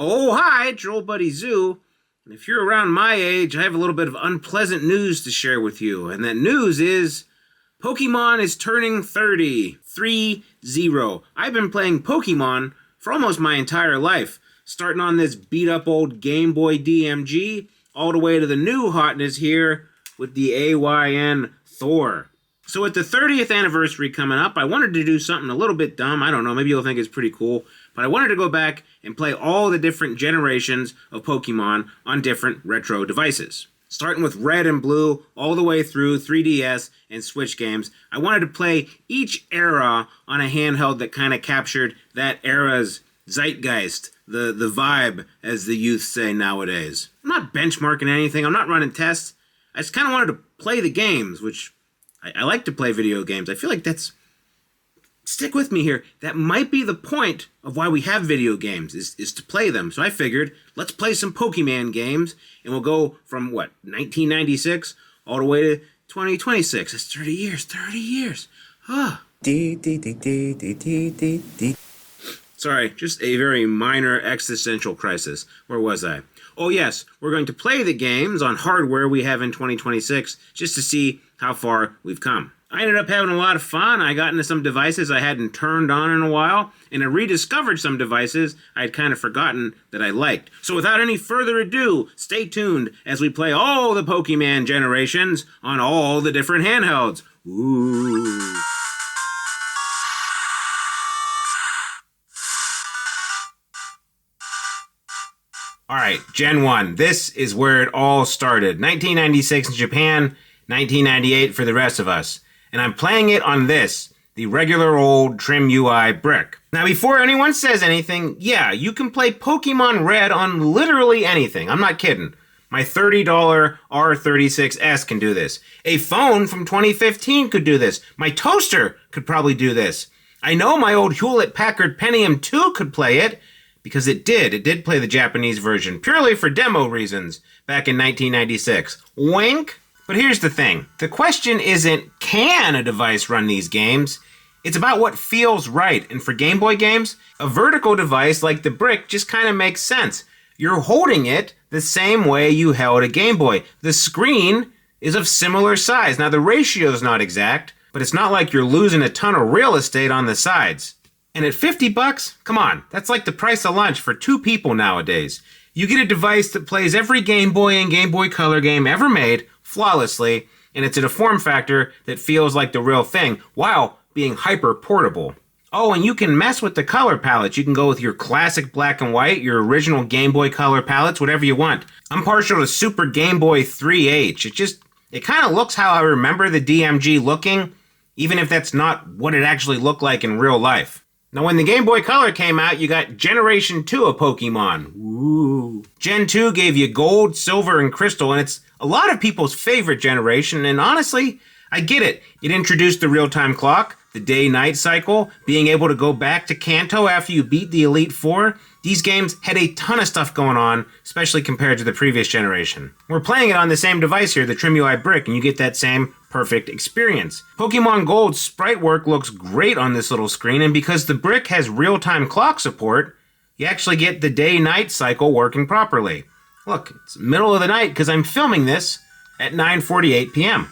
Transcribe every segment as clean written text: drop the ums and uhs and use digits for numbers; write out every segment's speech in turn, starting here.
Oh, hi, it's your old buddy Zoo. And if you're around my age, I have a little bit of unpleasant news to share with you. And that news is Pokemon is turning 30. 3-0. I've been playing Pokemon for almost my entire life, starting on this beat-up old Game Boy DMG, all the way to the new hotness here with the AYN Thor. So with the 30th anniversary coming up, I wanted to do something a little bit dumb. I don't know, maybe you'll think it's pretty cool. But I wanted to go back and play all the different generations of Pokemon on different retro devices. Starting with Red and Blue, all the way through 3DS and Switch games, I wanted to play each era on a handheld that kind of captured that era's zeitgeist, the vibe, as the youth say nowadays. I'm not benchmarking anything, I'm not running tests. I just kind of wanted to play the games, which I like to play video games. I feel like that's... Stick with me here. That might be the point of why we have video games, is to play them. So I figured, let's play some Pokemon games, and we'll go from, 1996 all the way to 2026. That's 30 years. 30 years. Ah. Sorry, just a very minor existential crisis. Where was I? Oh yes, we're going to play the games on hardware we have in 2026 just to see how far we've come. I ended up having a lot of fun. I got into some devices I hadn't turned on in a while, and I rediscovered some devices I'd kind of forgotten that I liked. So without any further ado, stay tuned as we play all the Pokemon generations on all the different handhelds. Ooh. Alright, Gen 1. This is where it all started. 1996 in Japan, 1998 for the rest of us. And I'm playing it on this, the regular old TrimUI Brick. Now before anyone says anything, yeah, you can play Pokemon Red on literally anything. I'm not kidding. My $30 R36S can do this. A phone from 2015 could do this. My toaster could probably do this. I know my old Hewlett-Packard Pentium 2 could play it, because it did play the Japanese version, purely for demo reasons, back in 1996. Wink! But here's the thing. The question isn't, can a device run these games? It's about what feels right. And for Game Boy games, a vertical device like the Brick just kind of makes sense. You're holding it the same way you held a Game Boy. The screen is of similar size. Now, the ratio is not exact, but it's not like you're losing a ton of real estate on the sides. And at $50, come on, that's like the price of lunch for two people nowadays. You get a device that plays every Game Boy and Game Boy Color game ever made flawlessly, and it's in a form factor that feels like the real thing, while being hyper portable. Oh, and you can mess with the color palettes. You can go with your classic black and white, your original Game Boy Color palettes, whatever you want. I'm partial to Super Game Boy 3H. It kind of looks how I remember the DMG looking, even if that's not what it actually looked like in real life. Now, when the Game Boy Color came out, you got Generation 2 of Pokemon. Ooh. Gen 2 gave you Gold, Silver, and Crystal, and it's a lot of people's favorite generation, and honestly, I get it. It introduced the real-time clock, the day-night cycle, being able to go back to Kanto after you beat the Elite Four. These games had a ton of stuff going on, especially compared to the previous generation. We're playing it on the same device here, the TrimUI Brick, and you get that same perfect experience. Pokemon Gold's sprite work looks great on this little screen, and because the Brick has real-time clock support, you actually get the day-night cycle working properly. Look, it's middle of the night because I'm filming this at 9:48 p.m.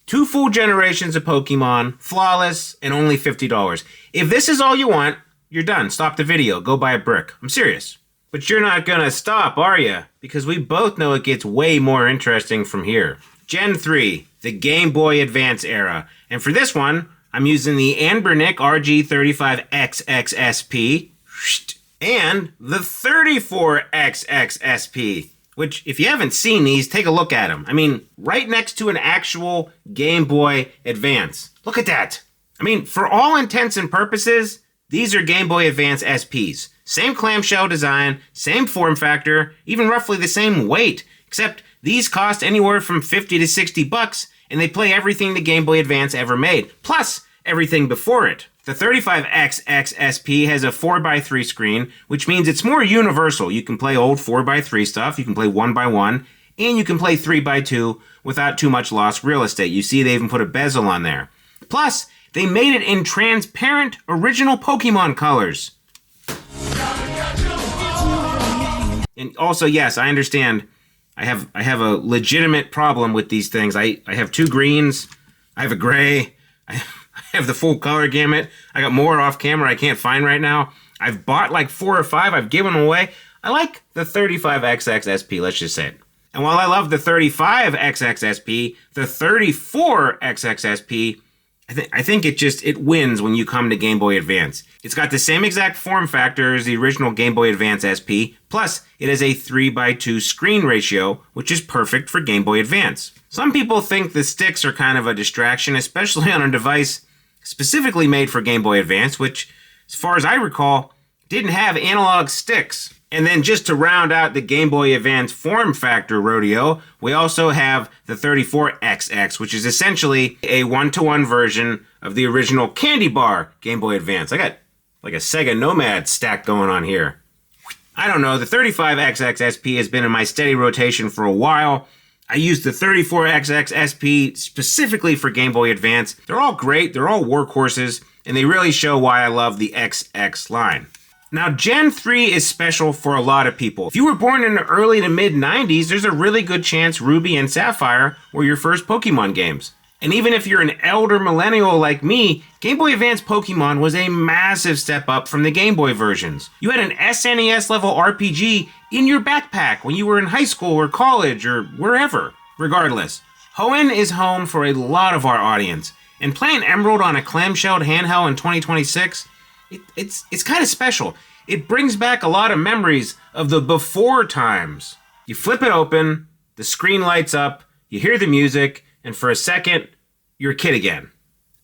2 full generations of Pokemon, flawless, and only $50. If this is all you want, you're done. Stop the video. Go buy a Brick. I'm serious. But you're not gonna stop, are you? Because we both know it gets way more interesting from here. Gen 3, the Game Boy Advance era. And for this one, I'm using the Anbernic RG35XX SP and the 34XX SP. Which, if you haven't seen these, take a look at them. I mean, right next to an actual Game Boy Advance. Look at that. I mean, for all intents and purposes, these are Game Boy Advance SPs. Same clamshell design, same form factor, even roughly the same weight, except these cost anywhere from $50 to $60, and they play everything the Game Boy Advance ever made, plus everything before it. The 35XX SP has a 4x3 screen, which means it's more universal. You can play old 4x3 stuff, you can play 1x1, and you can play 3x2 without too much lost real estate. You see they even put a bezel on there. Plus, they made it in transparent original Pokemon colors. And also, yes, I understand. I have a legitimate problem with these things. I have 2 greens. I have a gray. I have the full color gamut. I got more off camera I can't find right now. I've bought like 4 or 5. I've given them away. I like the 35XX SP, let's just say it. And while I love the 35XX SP, the 34XX SP, I think it wins when you come to Game Boy Advance. It's got the same exact form factor as the original Game Boy Advance SP, plus it has a 3:2 screen ratio, which is perfect for Game Boy Advance. Some people think the sticks are kind of a distraction, especially on a device specifically made for Game Boy Advance, which, as far as I recall, didn't have analog sticks. And then just to round out the Game Boy Advance form factor rodeo, we also have the 34XX, which is essentially a 1-to-1 version of the original Candy Bar Game Boy Advance. I got like a Sega Nomad stack going on here. I don't know, the 35XX SP has been in my steady rotation for a while. I used the 34XX SP specifically for Game Boy Advance. They're all great, they're all workhorses, and they really show why I love the XX line. Now, Gen 3 is special for a lot of people. If you were born in the early to mid-90s, there's a really good chance Ruby and Sapphire were your first Pokemon games. And even if you're an elder millennial like me, Game Boy Advance Pokemon was a massive step up from the Game Boy versions. You had an SNES level RPG in your backpack when you were in high school or college or wherever. Regardless, Hoenn is home for a lot of our audience, and playing Emerald on a clamshelled handheld in 2026, it's kind of special. It brings back a lot of memories of the before times. You flip it open, the screen lights up, you hear the music, and for a second, you're a kid again.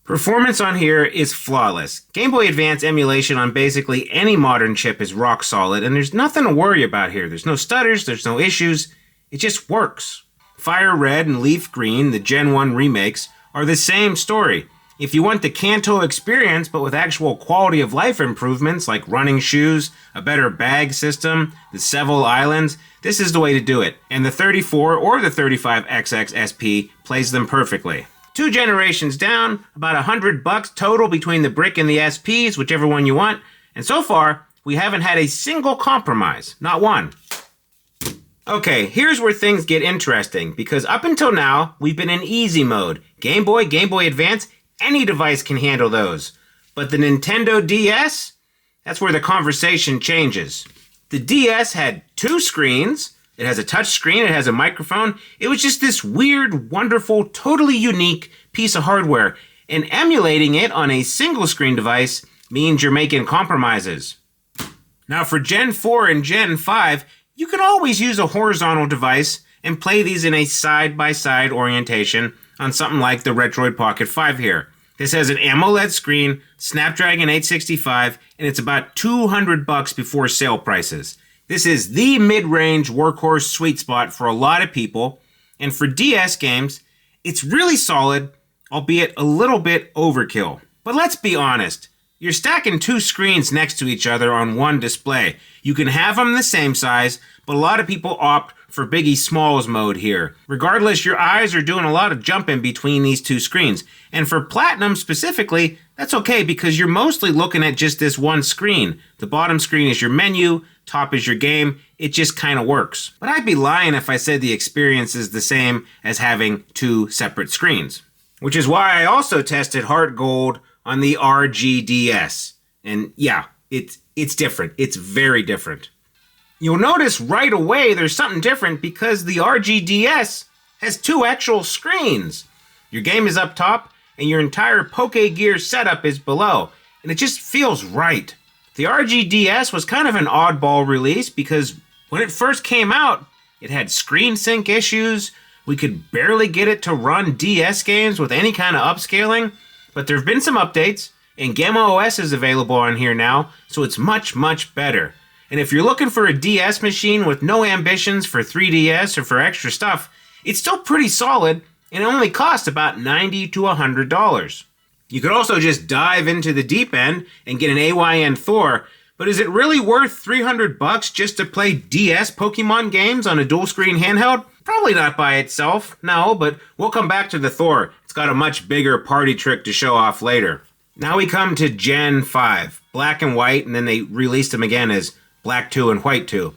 Performance on here is flawless. Game Boy Advance emulation on basically any modern chip is rock solid, and there's nothing to worry about here. There's no stutters, there's no issues. It just works. Fire Red and Leaf Green, the Gen 1 remakes, are the same story. If you want the Kanto experience, but with actual quality of life improvements like running shoes, a better bag system, the Seville Islands, this is the way to do it. And the 34 or the 35XX SP plays them perfectly. 2 generations down, about $100 total between the Brick and the SPs, whichever one you want. And so far, we haven't had a single compromise. Not one. Okay, here's where things get interesting, because up until now, we've been in easy mode. Game Boy, Game Boy Advance, any device can handle those. But the Nintendo DS? That's where the conversation changes. The DS had 2 screens. It has a touch screen, it has a microphone. It was just this weird, wonderful, totally unique piece of hardware. And emulating it on a single screen device means you're making compromises. Now for Gen 4 and Gen 5, you can always use a horizontal device and play these in a side-by-side orientation on something like the Retroid Pocket 5 here. This has an AMOLED screen, Snapdragon 865, and it's about $200 before sale prices. This is the mid-range workhorse sweet spot for a lot of people, and for DS games, it's really solid, albeit a little bit overkill. But let's be honest, you're stacking 2 screens next to each other on one display. You can have them the same size, but a lot of people opt for Biggie Smalls mode here. Regardless, your eyes are doing a lot of jumping between these 2 screens. And for Platinum specifically, that's okay because you're mostly looking at just this one screen. The bottom screen is your menu, top is your game. It just kind of works. But I'd be lying if I said the experience is the same as having 2 separate screens. Which is why I also tested Heart Gold on the RGDS. And yeah, it's different. It's very different. You'll notice right away there's something different because the RGDS has 2 actual screens. Your game is up top and your entire Pokegear setup is below, and it just feels right. The RGDS was kind of an oddball release because when it first came out, it had screen sync issues. We could barely get it to run DS games with any kind of upscaling, but there have been some updates, and Gamma OS is available on here now, so it's much, much better. And if you're looking for a DS machine with no ambitions for 3DS or for extra stuff, it's still pretty solid and it only costs about $90 to $100. You could also just dive into the deep end and get an AYN Thor, but is it really worth $300 just to play DS Pokemon games on a dual screen handheld? Probably not by itself, no, but we'll come back to the Thor. It's got a much bigger party trick to show off later. Now we come to Gen 5, black and white, and then they released them again as Black 2 and White 2.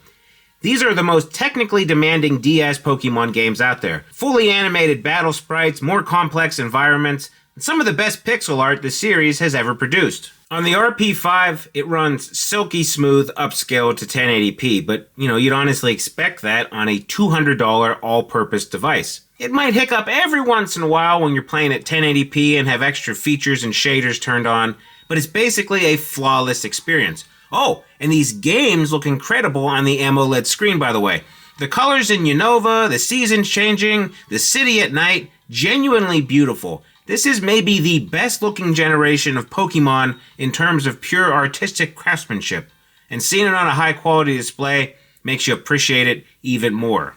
These are the most technically demanding DS Pokemon games out there. Fully animated battle sprites, more complex environments, and some of the best pixel art the series has ever produced. On the RP5, it runs silky smooth upscaled to 1080p, but you'd honestly expect that on a $200 all-purpose device. It might hiccup every once in a while when you're playing at 1080p and have extra features and shaders turned on, but it's basically a flawless experience. Oh, and these games look incredible on the AMOLED screen, by the way. The colors in Unova, the seasons changing, the city at night, genuinely beautiful. This is maybe the best looking generation of Pokemon in terms of pure artistic craftsmanship, and seeing it on a high quality display makes you appreciate it even more.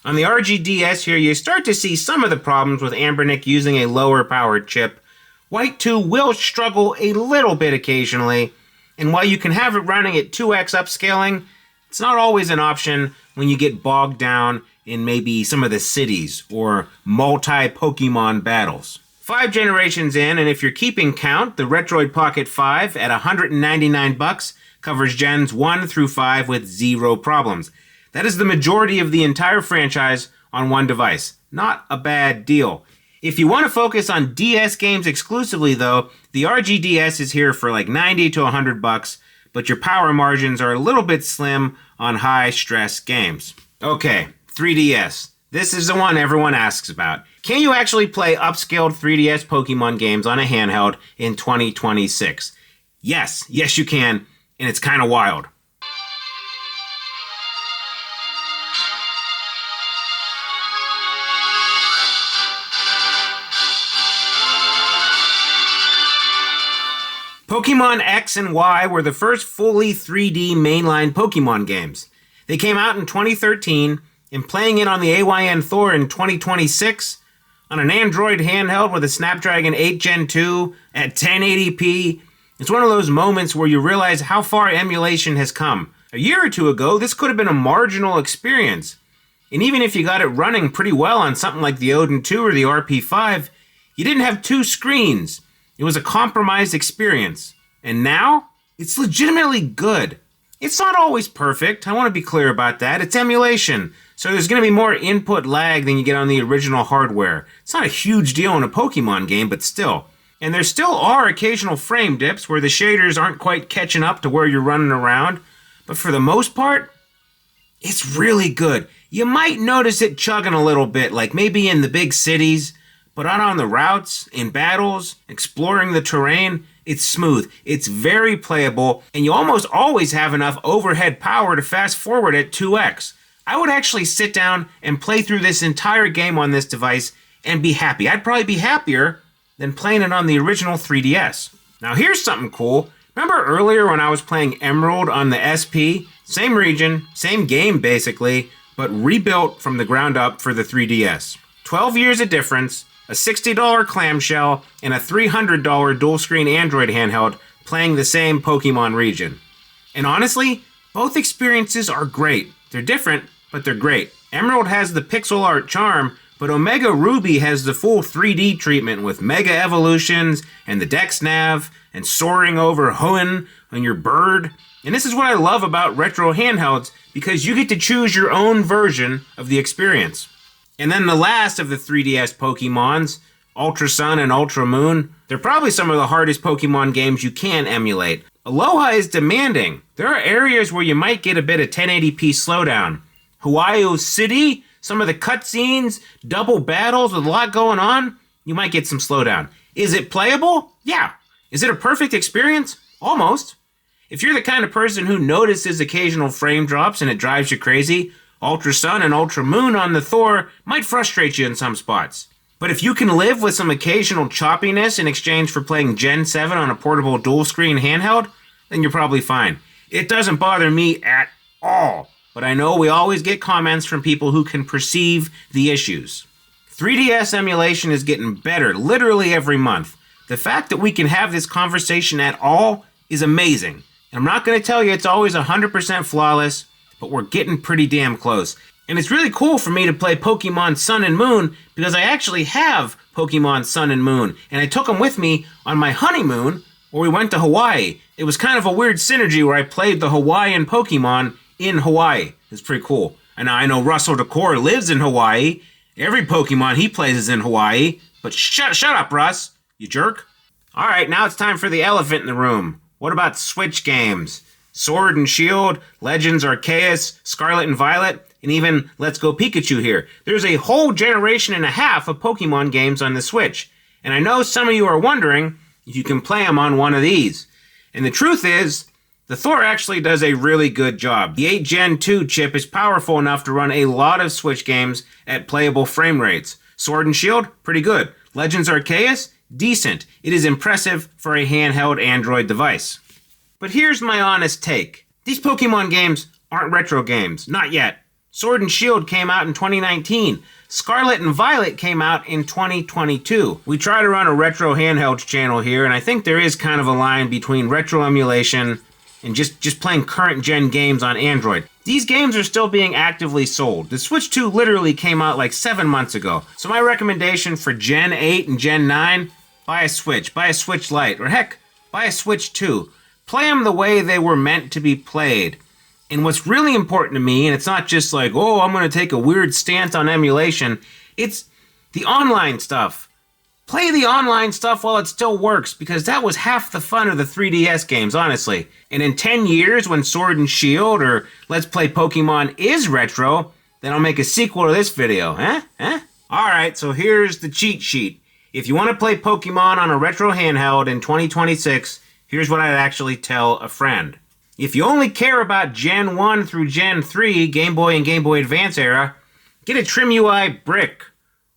On the RGDS here, you start to see some of the problems with Anbernic using a lower powered chip. White 2 will struggle a little bit occasionally, and while you can have it running at 2x upscaling, it's not always an option when you get bogged down in maybe some of the cities or multi-Pokemon battles. 5 generations in, and if you're keeping count, the Retroid Pocket 5 at $199 covers gens 1 through 5 with 0 problems. That is the majority of the entire franchise on one device. Not a bad deal. If you want to focus on DS games exclusively though, the RGDS is here for like $90 to $100, but your power margins are a little bit slim on high stress games. Okay, 3DS. This is the one everyone asks about. Can you actually play upscaled 3DS Pokemon games on a handheld in 2026? Yes, you can, and it's kind of wild. Pokemon X and Y were the first fully 3D mainline Pokemon games. They came out in 2013, and playing it on the AYN Thor in 2026, on an Android handheld with a Snapdragon 8 Gen 2 at 1080p, it's one of those moments where you realize how far emulation has come. A year or two ago, this could have been a marginal experience. And even if you got it running pretty well on something like the Odin 2 or the RP5, you didn't have 2 screens. It was a compromised experience. And now, it's legitimately good. It's not always perfect, I want to be clear about that. It's emulation, so there's going to be more input lag than you get on the original hardware. It's not a huge deal in a Pokemon game, but still. And there still are occasional frame dips where the shaders aren't quite catching up to where you're running around, but for the most part, it's really good. You might notice it chugging a little bit, like maybe in the big cities, but out on the routes, in battles, exploring the terrain, it's smooth, it's very playable, and you almost always have enough overhead power to fast forward at 2x. I would actually sit down and play through this entire game on this device and be happy. I'd probably be happier than playing it on the original 3DS. Now here's something cool. Remember earlier when I was playing Emerald on the SP? Same region, same game basically, but rebuilt from the ground up for the 3DS. 12 years of difference, a $60 clamshell, and a $300 dual-screen Android handheld playing the same Pokemon region. And honestly, both experiences are great. They're different, but they're great. Emerald has the pixel art charm, but Omega Ruby has the full 3D treatment with Mega Evolutions and the Dex Nav and soaring over Hoenn on your bird. And this is what I love about retro handhelds, because you get to choose your own version of the experience. And then the last of the 3DS Pokemons, Ultra Sun and Ultra Moon, they're probably some of the hardest Pokemon games you can emulate. Aloha is demanding. There are areas where you might get a bit of 1080p slowdown. Hawaii City, some of the cutscenes, double battles with a lot going on, you might get some slowdown. Is it playable? Yeah. Is it a perfect experience? Almost. If you're the kind of person who notices occasional frame drops and it drives you crazy, Ultra Sun and Ultra Moon on the Thor might frustrate you in some spots. But if you can live with some occasional choppiness in exchange for playing Gen 7 on a portable dual-screen handheld, then you're probably fine. It doesn't bother me at all, but I know we always get comments from people who can perceive the issues. 3DS emulation is getting better literally every month. The fact that we can have this conversation at all is amazing. And I'm not going to tell you it's always 100% flawless, but we're getting pretty damn close. And it's really cool for me to play Pokemon Sun and Moon because I actually have Pokemon Sun and Moon, and I took them with me on my honeymoon where we went to Hawaii. It was kind of a weird synergy where I played the Hawaiian Pokemon in Hawaii. It's pretty cool. And I know Russell Decor lives in Hawaii. Every Pokemon he plays is in Hawaii. But shut up, Russ, you jerk. All right, now it's time for the elephant in the room. What about Switch games? Sword and Shield, Legends Arceus, Scarlet and Violet, and even Let's Go Pikachu here. There's a whole generation and a half of Pokemon games on the Switch. And I know some of you are wondering if you can play them on one of these. And the truth is, the Thor actually does a really good job. The 8 Gen 2 chip is powerful enough to run a lot of Switch games at playable frame rates. Sword and Shield, pretty good. Legends Arceus, decent. It is impressive for a handheld Android device. But here's my honest take. These Pokemon games aren't retro games. Not yet. Sword and Shield came out in 2019. Scarlet and Violet came out in 2022. We try to run a retro handhelds channel here, and I think there is kind of a line between retro emulation and just playing current gen games on Android. These games are still being actively sold. The Switch 2 literally came out like 7 months ago. So my recommendation for Gen 8 and Gen 9, buy a Switch Lite, or heck, buy a Switch 2. Play them the way they were meant to be played. And what's really important to me, and it's not just like, oh, I'm going to take a weird stance on emulation, it's the online stuff. Play the online stuff while it still works, because that was half the fun of the 3DS games, honestly. And in 10 years, when Sword and Shield or Let's Play Pokemon is retro, then I'll make a sequel to this video, huh? Alright, so here's the cheat sheet. If you want to play Pokemon on a retro handheld in 2026, here's what I'd actually tell a friend. If you only care about Gen 1 through Gen 3, Game Boy and Game Boy Advance era, get a TrimUI Brick,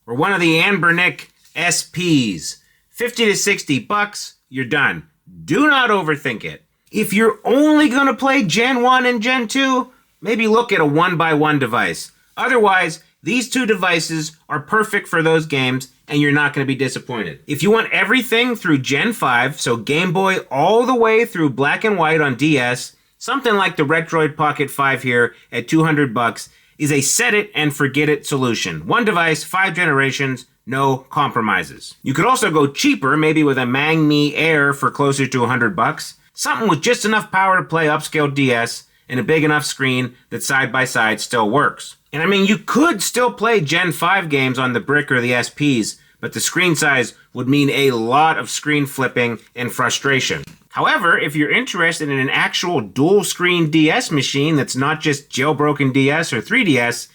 or one of the Anbernic SPs. 50 to 60 bucks, you're done. Do not overthink it. If you're only going to play Gen 1 and Gen 2, maybe look at a 1x1 device. Otherwise, these two devices are perfect for those games, and you're not going to be disappointed. If you want everything through Gen 5, so Game Boy all the way through black and white on DS, something like the Retroid Pocket 5 here at 200 bucks is a set it and forget it solution. One device, 5 generations, no compromises. You could also go cheaper, maybe with a Magni Air for closer to 100 bucks. Something with just enough power to play upscale DS and a big enough screen that side by side still works. And I mean, you could still play Gen 5 games on the Brick or the SPs, but the screen size would mean a lot of screen flipping and frustration. However, if you're interested in an actual dual screen DS machine that's not just jailbroken DS or 3DS,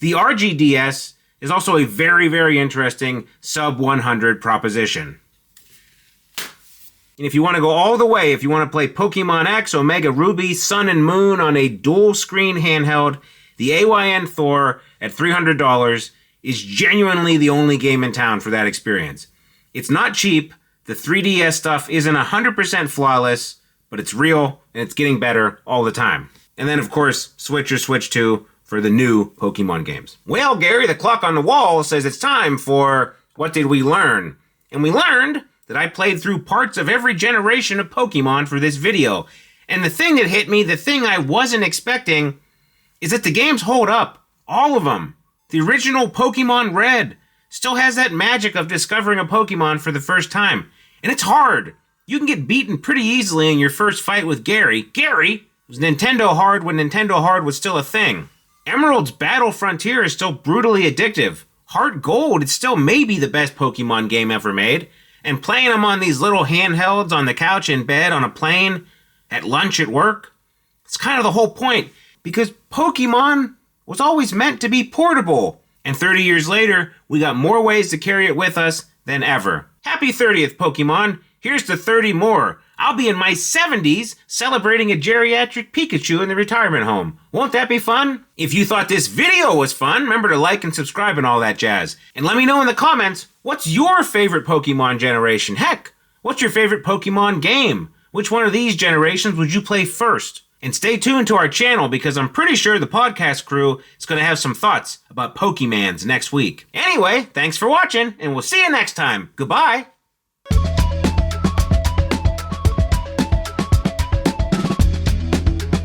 the RGDS is also a very, very interesting sub 100 proposition. And if you want to go all the way, if you want to play Pokemon X, Omega Ruby, Sun and Moon on a dual screen handheld, the AYN Thor at $300 is genuinely the only game in town for that experience. It's not cheap, the 3DS stuff isn't 100% flawless, but it's real and it's getting better all the time. And then of course, Switch or Switch 2 for the new Pokemon games. Well, Gary, the clock on the wall says it's time for What Did We Learn? And we learned that I played through parts of every generation of Pokemon for this video. And the thing that hit me, the thing I wasn't expecting, is that the games hold up. All of them. The original Pokemon Red still has that magic of discovering a Pokemon for the first time. And it's hard. You can get beaten pretty easily in your first fight with Gary. Gary was Nintendo hard when Nintendo hard was still a thing. Emerald's Battle Frontier is still brutally addictive. Heart Gold is still maybe the best Pokemon game ever made. And playing them on these little handhelds on the couch in bed, on a plane, at lunch at work, it's kind of the whole point. Because Pokemon was always meant to be portable. And 30 years later, we got more ways to carry it with us than ever. Happy 30th, Pokemon. Here's to 30 more. I'll be in my 70s celebrating a geriatric Pikachu in the retirement home. Won't that be fun? If you thought this video was fun, remember to like and subscribe and all that jazz. And let me know in the comments, what's your favorite Pokemon generation? Heck, what's your favorite Pokemon game? Which one of these generations would you play first? And stay tuned to our channel because I'm pretty sure the podcast crew is going to have some thoughts about Pokemans next week. Anyway, thanks for watching and we'll see you next time. Goodbye.